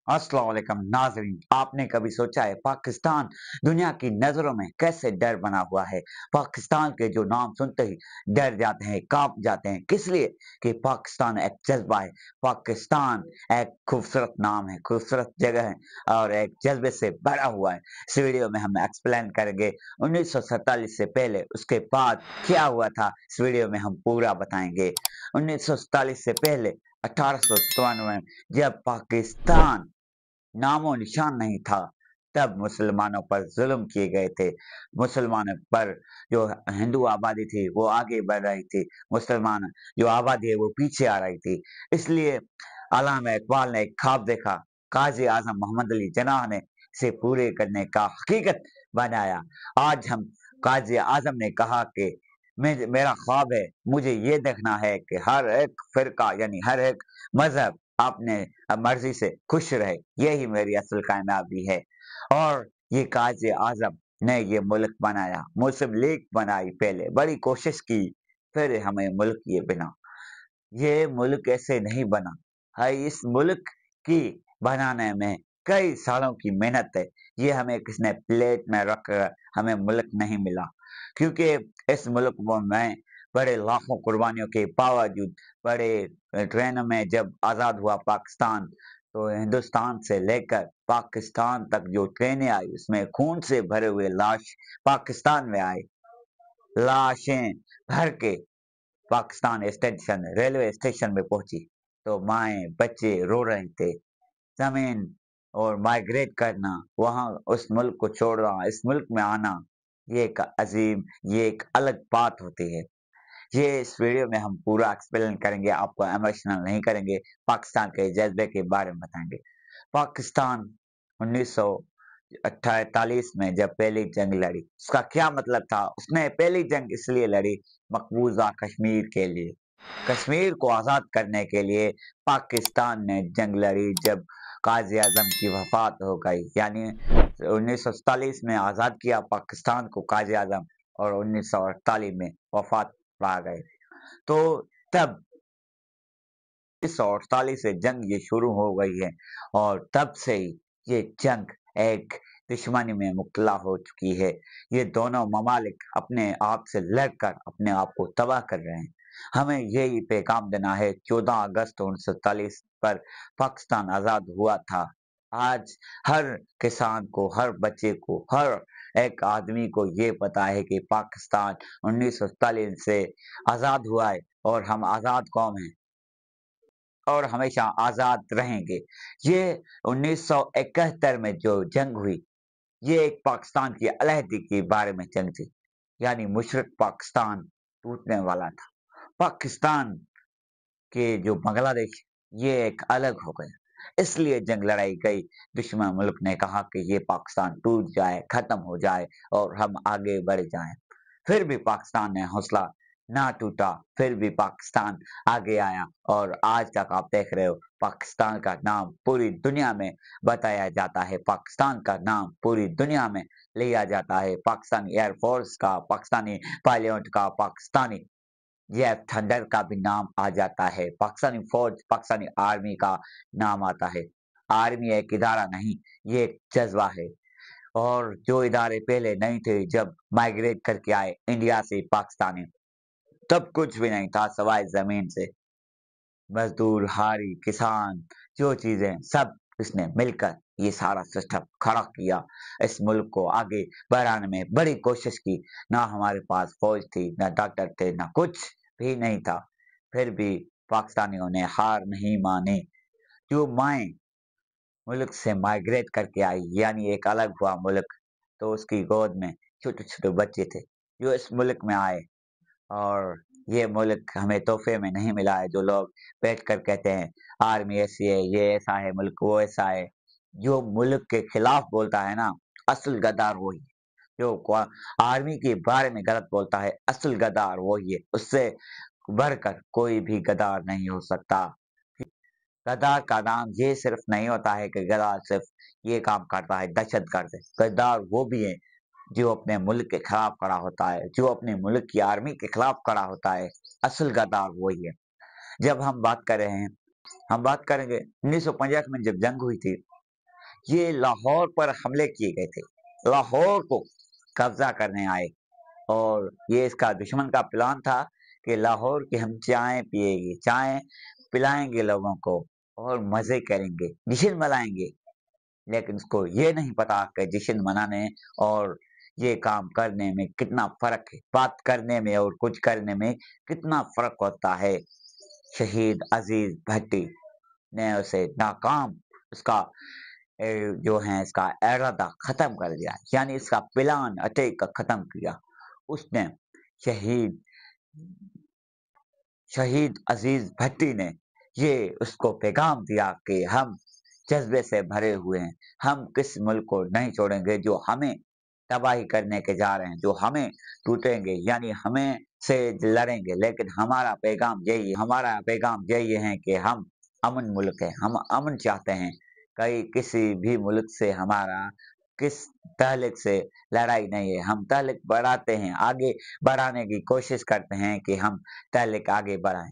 अस्सलाम वालेकुम नाज़रीन। आपने कभी सोचा है पाकिस्तान दुनिया की नज़रों में कैसे डर बना हुआ है? पाकिस्तान के जो नाम सुनते ही डर जाते हैं, काँप जाते हैं। किस लिए? कि पाकिस्तान एक जज़्बा है। पाकिस्तान एक खूबसूरत नाम है, खूबसूरत जगह है और एक जज़्बे से भरा हुआ है। इस वीडियो में हम एक्सप्लेन करेंगे 1947 से पहले, उसके बाद क्या हुआ था, इस वीडियो में हम पूरा बताएँगे। 1947 से पहले 1897 में जब पाकिस्तान नामो निशान नहीं था, तब मुसलमानों पर ज़ुल्म किए गए थे। मुसलमानों पर जो हिंदू आबादी थी, वो आगे बढ़ रही थी। मुसलमान जो आबादी है, वो पीछे आ रही थी। इसलिए अल्लामा इकबाल ने एक ख्वाब देखा, काज़ी आज़म मोहम्मद अली जिन्नाह ने इसे पूरे करने का हकीकत बनाया। आज हम काज़ी आज़म ने कहा कि मेरा ख्वाब है, मुझे ये देखना है कि हर एक फ़िरका यानी हर एक मज़हब अपने मर्ज़ी से खुश रहे, यही मेरी असल कामयाबी है। और ये काज़ी आज़म ने ये मुल्क बनाया, मुस्लिम लीग बनाई पहले, बड़ी कोशिश की, फिर हमें मुल्क ये बना। ये मुल्क ऐसे नहीं बना है, इस मुल्क की बनाने में कई सालों की मेहनत है। ये हमें किसने प्लेट में रख कर हमें मुल्क नहीं मिला, क्योंकि इस मुल्क में बड़े लाखों कुर्बानियों के बावजूद बड़े ट्रेनों में जब आज़ाद हुआ पाकिस्तान, तो हिंदुस्तान से लेकर पाकिस्तान तक जो ट्रेनें आई, उसमें खून से भरे हुए लाश पाकिस्तान में आए। लाशें भर के पाकिस्तान स्टेशन रेलवे स्टेशन में पहुंची, तो माएँ बच्चे रो रहे थे। ज़मीन और माइग्रेट करना, वहाँ उस मुल्क को छोड़ना, इस मुल्क में आना, ये एक अज़ीम, ये एक अलग बात होती है। ये इस वीडियो में हम पूरा एक्सप्लेन करेंगे, आपको इमोशनल नहीं करेंगे, पाकिस्तान के जज़्बे के बारे में बताएँगे। पाकिस्तान 1948 में जब पहली जंग लड़ी, उसका क्या मतलब था? उसने पहली जंग इसलिए लड़ी मकबूज़ा कश्मीर के लिए। कश्मीर को आज़ाद करने के लिए पाकिस्तान ने जंग लड़ी जब काज़ी आज़म की वफ़ात हो गई। यानी 1947 में आज़ाद किया पाकिस्तान को काज़ी आज़म और 1948 में वफ़ात पा गए। तो तब 1948 से जंग ये शुरू हो गई है और तब से ही ये जंग एक दुश्मनी में मुब्तला हो चुकी है। ये दोनों ममालिक अपने आप से लड़कर अपने आप को तबाह कर रहे हैं। हमें यही पैगाम देना है, 14 अगस्त 1947 पर पाकिस्तान आज़ाद हुआ था। आज हर किसान को, हर बच्चे को, हर एक आदमी को ये पता है कि पाकिस्तान 1947 से आज़ाद हुआ है और हम आज़ाद कौम हैं। और हमेशा आज़ाद रहेंगे। ये 1971 में जो जंग हुई, ये एक पाकिस्तान की अलहदी के बारे में जंग थी। यानी मुशरक पाकिस्तान टूटने वाला था। पाकिस्तान के जो बांग्लादेश, ये एक अलग हो गया। इसलिए जंग लड़ाई गई। दुश्मन मुल्क ने कहा कि ये पाकिस्तान टूट जाए, खत्म हो जाए और हम आगे बढ़ जाएँ। फिर भी पाकिस्तान ने हौसला ना टूटा, फिर भी पाकिस्तान आगे आया और आज तक आप देख रहे हो पाकिस्तान का नाम पूरी दुनिया में बताया जाता है, पाकिस्तान का नाम पूरी दुनिया में लिया जाता है। पाकिस्तानी एयर फोर्स का, पाकिस्तानी पायलट का, पाकिस्तानी जेएफ थंडर का भी नाम आ जाता है। पाकिस्तानी फौज, पाकिस्तानी आर्मी का नाम आता है। आर्मी एक इदारा नहीं, ये एक जज़्बा है। और जो इदारे पहले नहीं थे, जब माइग्रेट करके आए इंडिया से पाकिस्तानी, तब कुछ भी नहीं था सवाए ज़मीन से। मज़दूर, हारी, किसान, जो चीज़ें सब इसने मिलकर ये सारा सिस्टम खड़ा किया। इस मुल्क को आगे बढ़ाने में बड़ी कोशिश की। ना हमारे पास फ़ौज थी, ना डॉक्टर थे, ना कुछ भी नहीं था। फिर भी पाकिस्तानियों ने हार नहीं मानी। जो माएँ मुल्क से माइग्रेट करके आई, यानी एक अलग हुआ मुल्क, तो उसकी गोद में छोटे-छोटे बच्चे थे, जो इस मुल्क में आए। और ये मुल्क हमें तोहफ़े में नहीं मिला है, जो लोग बैठकर कहते हैं आर्मी ऐसी है, ये ऐसा है मुल्क, वो ऐसा है। जो मुल्क के खिलाफ बोलता है ना, असल गद्दार वही है। जो क्वा आर्मी के बारे में गलत बोलता है, असल गद्दार वही है। उससे बढ़कर कोई भी गद्दार नहीं हो सकता। गद्दार का नाम ये सिर्फ नहीं होता है कि गद्दार सिर्फ ये काम करता है, दहशतगर्द है। गद्दार वो भी है जो अपने मुल्क के खिलाफ खड़ा होता है, जो अपने मुल्क की आर्मी के खिलाफ खड़ा होता है। असल गद्दार वही है। जब हम बात कर रहे हैं, हम बात करेंगे 1950 में जब जंग हुई थी, ये लाहौर पर हमले किए गए थे। लाहौर को कब्जा करने आए और ये इसका दुश्मन का प्लान था कि लाहौर की हम चाय पिएंगे, चाय पिलाएंगे लोगों को और मजे करेंगे, जश्न मनाएंगे। लेकिन उसको ये नहीं पता कि जश्न मनाने और ये काम करने में कितना फर्क है, बात करने में और कुछ करने में कितना फर्क होता है। शहीद अजीज भट्टी ने उसे नाकाम, उसका जो है इसका इरादा खत्म कर दिया, यानी इसका प्लान अटैक का खत्म किया। उसने शहीद शहीद अजीज भट्टी ने ये उसको पैगाम दिया कि हम जज्बे से भरे हुए हैं, हम किस मुल्क को नहीं छोड़ेंगे जो हमें तबाही करने के जा रहे हैं, जो हमें टूटेंगे, यानी हमें से लड़ेंगे। लेकिन हमारा पैगाम यही है कि हम अमन मुल्क है, हम अमन चाहते हैं। कहीं किसी भी मुल्क से हमारा किस तहलक से लड़ाई नहीं है, हम तहलक बढ़ाते हैं, आगे बढ़ाने की कोशिश करते हैं कि हम तहलक आगे बढ़ाएं।